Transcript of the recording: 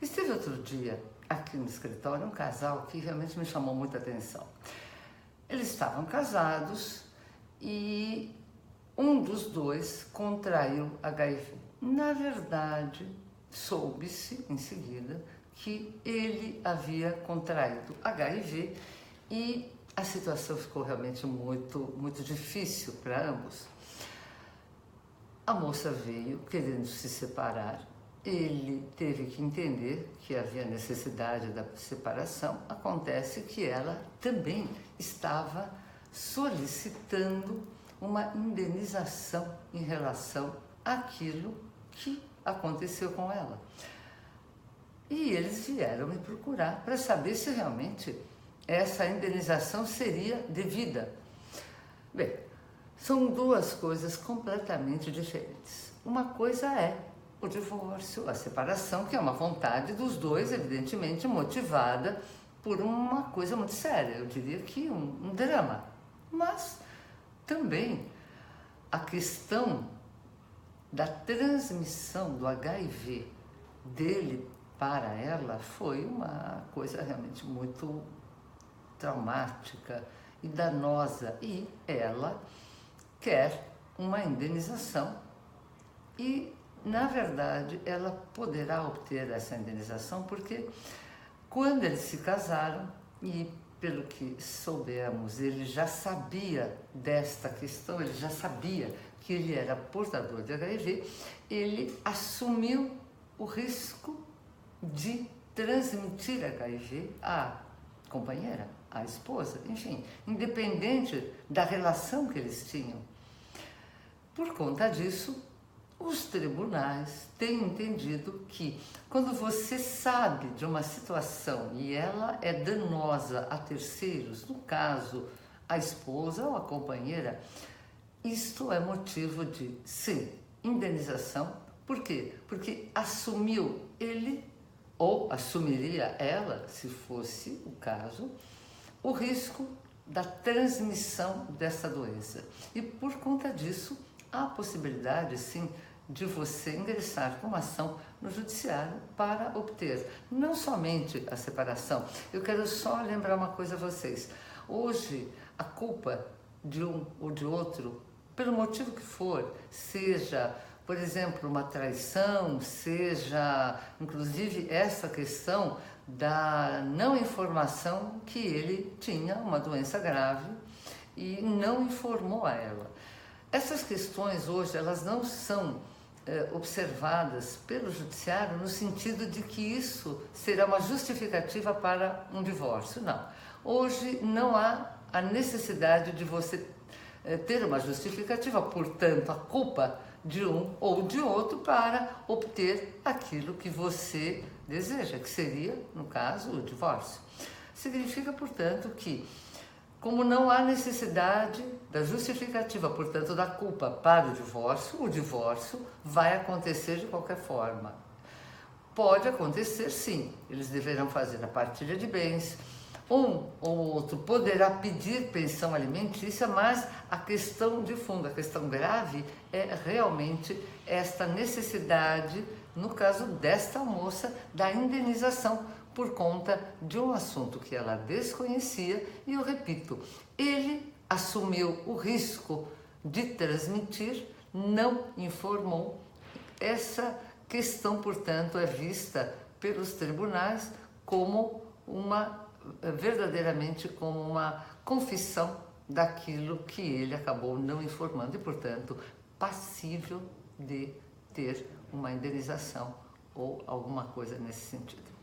Esteve outro dia aqui no escritório um casal que realmente me chamou muita atenção. Eles estavam casados e um dos dois contraiu HIV. Na verdade, soube-se em seguida que ele havia contraído HIV e a situação ficou realmente muito difícil para ambos. A moça veio querendo se separar, ele teve que entender que havia necessidade da separação. Acontece que ela também estava solicitando uma indenização em relação àquilo que aconteceu com ela. E eles vieram me procurar para saber se realmente essa indenização seria devida. Bem, são duas coisas completamente diferentes. Uma coisa é o divórcio, a separação, que é uma vontade dos dois, evidentemente motivada por uma coisa muito séria, eu diria que um drama. Mas também a questão da transmissão do HIV dele para ela foi uma coisa realmente muito traumática e danosa, e ela quer uma indenização e, na verdade, ela poderá obter essa indenização porque quando eles se casaram, e pelo que soubemos, ele já sabia desta questão, ele já sabia que ele era portador de HIV, ele assumiu o risco de transmitir HIV à companheira, à esposa, enfim, independente da relação que eles tinham. Por conta disso, os tribunais têm entendido que quando você sabe de uma situação e ela é danosa a terceiros, no caso a esposa ou a companheira, isto é motivo de, sim, indenização. Por quê? Porque assumiu ele, ou assumiria ela, se fosse o caso, o risco da transmissão dessa doença. E por conta disso, há a possibilidade, sim, de você ingressar com uma ação no judiciário para obter não somente a separação. Eu quero só lembrar uma coisa a vocês. Hoje, a culpa de um ou de outro, pelo motivo que for, seja, por exemplo, uma traição, seja, inclusive, essa questão da não informação que ele tinha uma doença grave e não informou a ela. Essas questões hoje, elas não são observadas pelo judiciário no sentido de que isso será uma justificativa para um divórcio. Não. Hoje não há a necessidade de você ter uma justificativa, portanto, a culpa de um ou de outro para obter aquilo que você deseja, que seria, no caso, o divórcio. Significa, portanto, que como não há necessidade da justificativa, portanto, da culpa para o divórcio vai acontecer de qualquer forma. Pode acontecer, sim, eles deverão fazer a partilha de bens, um ou outro poderá pedir pensão alimentícia, mas a questão de fundo, a questão grave é realmente esta necessidade, no caso desta moça, da indenização por conta de um assunto que ela desconhecia. E eu repito, ele assumiu o risco de transmitir, não informou. Essa questão, portanto, é vista pelos tribunais como verdadeiramente como uma confissão daquilo que ele acabou não informando e, portanto, passível de ter uma indenização ou alguma coisa nesse sentido.